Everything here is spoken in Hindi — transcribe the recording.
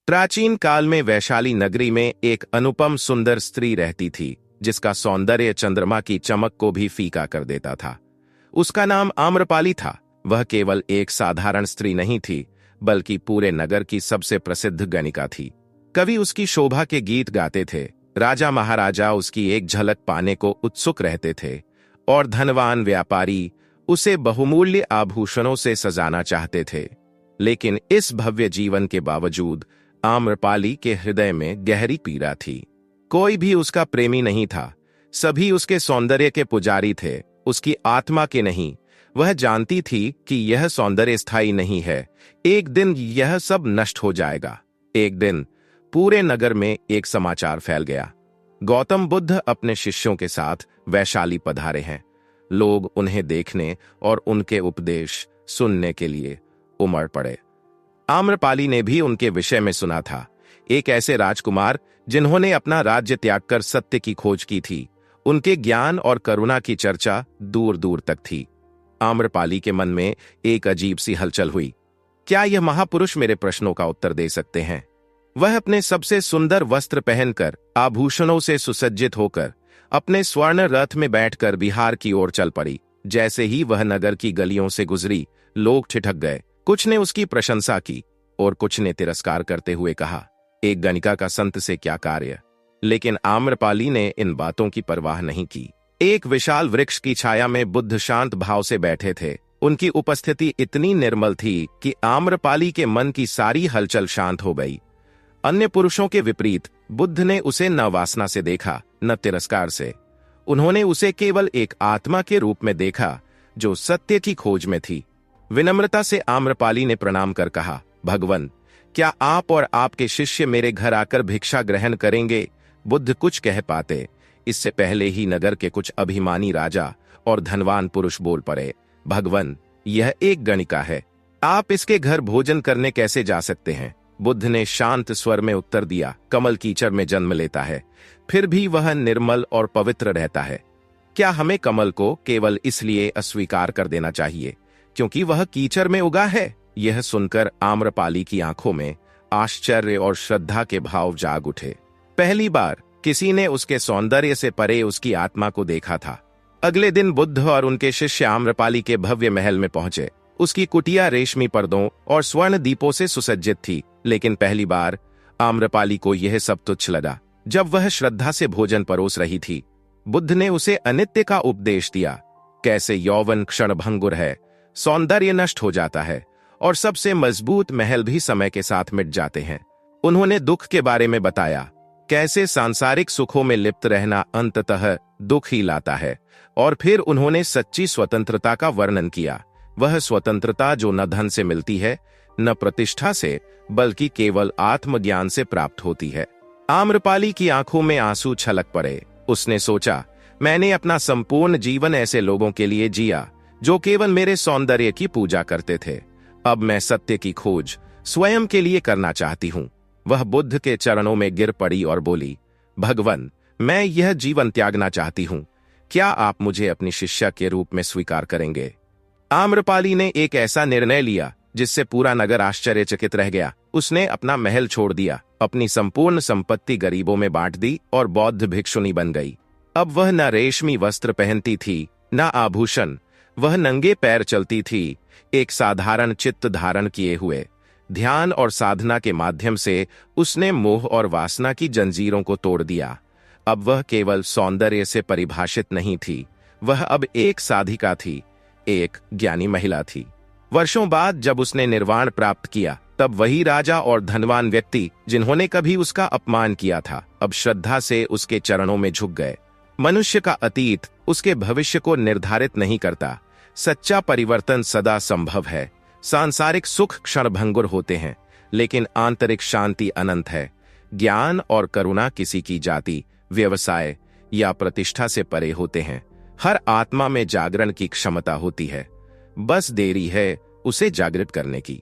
प्राचीन काल में वैशाली नगरी में एक अनुपम सुंदर स्त्री रहती थी, जिसका सौंदर्य चंद्रमा की चमक को भी फीका कर देता था। उसका नाम आम्रपाली था। वह केवल एक साधारण स्त्री नहीं थी, बल्कि पूरे नगर की सबसे प्रसिद्ध गणिका थी। कवि उसकी शोभा के गीत गाते थे, राजा महाराजा उसकी एक झलक पाने को उत्सुक रहते थे, और धनवान व्यापारी उसे बहुमूल्य आभूषणों से सजाना चाहते थे। लेकिन इस भव्य जीवन के बावजूद आम्रपाली के हृदय में गहरी पीड़ा थी। कोई भी उसका प्रेमी नहीं था। सभी उसके सौंदर्य के पुजारी थे, उसकी आत्मा के नहीं। वह जानती थी कि यह सौंदर्य स्थायी नहीं है, एक दिन यह सब नष्ट हो जाएगा। एक दिन पूरे नगर में एक समाचार फैल गया। गौतम बुद्ध अपने शिष्यों के साथ वैशाली पधारे हैं। लोग उन्हें देखने और उनके उपदेश सुनने के लिए उमड़ पड़े। आम्रपाली ने भी उनके विषय में सुना था। एक ऐसे राजकुमार जिन्होंने अपना राज्य त्याग कर सत्य की खोज की थी। उनके ज्ञान और करुणा की चर्चा दूर दूर तक थी। आम्रपाली के मन में एक अजीब सी हलचल हुई। क्या यह महापुरुष मेरे प्रश्नों का उत्तर दे सकते हैं? वह अपने सबसे सुंदर वस्त्र पहनकर, आभूषणों से सुसज्जित होकर, अपने स्वर्ण रथ में बैठकर बिहार की ओर चल पड़ी। जैसे ही वह नगर की गलियों से गुजरी, लोग ठिठक गए। कुछ ने उसकी प्रशंसा की और कुछ ने तिरस्कार करते हुए कहा, एक गणिका का संत से क्या कार्य। लेकिन आम्रपाली ने इन बातों की परवाह नहीं की। एक विशाल वृक्ष की छाया में बुद्ध शांत भाव से बैठे थे। उनकी उपस्थिति इतनी निर्मल थी कि आम्रपाली के मन की सारी हलचल शांत हो गई। अन्य पुरुषों के विपरीत बुद्ध ने उसे न वासना से देखा, न तिरस्कार से। उन्होंने उसे केवल एक आत्मा के रूप में देखा जो सत्य की खोज में थी। विनम्रता से आम्रपाली ने प्रणाम कर कहा, भगवन, क्या आप और आपके शिष्य मेरे घर आकर भिक्षा ग्रहण करेंगे? बुद्ध कुछ कह पाते, इससे पहले ही नगर के कुछ अभिमानी राजा और धनवान पुरुष बोल पड़े, भगवन, यह एक गणिका है, आप इसके घर भोजन करने कैसे जा सकते हैं? बुद्ध ने शांत स्वर में उत्तर दिया, कमल कीचड़ में जन्म लेता है, फिर भी वह निर्मल और पवित्र रहता है। क्या हमें कमल को केवल इसलिए अस्वीकार कर देना चाहिए क्योंकि वह कीचड़ में उगा है? यह सुनकर आम्रपाली की आंखों में आश्चर्य और श्रद्धा के भाव जाग उठे। पहली बार किसी ने उसके सौंदर्य से परे उसकी आत्मा को देखा था। अगले दिन बुद्ध और उनके शिष्य आम्रपाली के भव्य महल में पहुंचे। उसकी कुटिया रेशमी पर्दों और स्वर्ण दीपों से सुसज्जित थी, लेकिन पहली बार आम्रपाली को यह सब तुच्छ लगा। जब वह श्रद्धा से भोजन परोस रही थी, बुद्ध ने उसे अनित्य का उपदेश दिया। कैसे यौवन क्षणभंगुर है, सौंदर्य नष्ट हो जाता है और सबसे मजबूत महल भी समय के साथ मिट जाते हैं। उन्होंने दुख के बारे में बताया, कैसे सांसारिक सुखों में लिप्त रहना अंततः दुख ही लाता है। और फिर उन्होंने सच्ची स्वतंत्रता का वर्णन किया, वह स्वतंत्रता जो न धन से मिलती है, न प्रतिष्ठा से, बल्कि केवल आत्मज्ञान से प्राप्त होती है। आम्रपाली की आंखों में आंसू छलक पड़े। उसने सोचा, मैंने अपना संपूर्ण जीवन ऐसे लोगों के लिए जिया जो केवल मेरे सौंदर्य की पूजा करते थे। अब मैं सत्य की खोज स्वयं के लिए करना चाहती हूँ। वह बुद्ध के चरणों में गिर पड़ी और बोली, भगवन, मैं यह जीवन त्यागना चाहती हूँ, क्या आप मुझे अपनी शिष्या के रूप में स्वीकार करेंगे? आम्रपाली ने एक ऐसा निर्णय लिया जिससे पूरा नगर आश्चर्यचकित रह गया। उसने अपना महल छोड़ दिया, अपनी संपूर्ण संपत्ति गरीबों में बांट दी और बौद्ध भिक्षुनी बन गई। अब वह न रेशमी वस्त्र पहनती थी, न आभूषण। वह नंगे पैर चलती थी, एक साधारण चित्त धारण किए हुए। ध्यान और साधना के माध्यम से उसने मोह और वासना की जंजीरों को तोड़ दिया। अब वह केवल सौंदर्य से परिभाषित नहीं थी, वह अब एक साधिका थी, एक ज्ञानी महिला थी। वर्षों बाद जब उसने निर्वाण प्राप्त किया, तब वही राजा और धनवान व्यक्ति जिन्होंने कभी उसका अपमान किया था, अब श्रद्धा से उसके चरणों में झुक गए। मनुष्य का अतीत उसके भविष्य को निर्धारित नहीं करता। सच्चा परिवर्तन सदा संभव है। सांसारिक सुख क्षणभंगुर होते हैं, लेकिन आंतरिक शांति अनंत है। ज्ञान और करुणा किसी की जाति, व्यवसाय या प्रतिष्ठा से परे होते हैं। हर आत्मा में जागरण की क्षमता होती है, बस देरी है उसे जागृत करने की।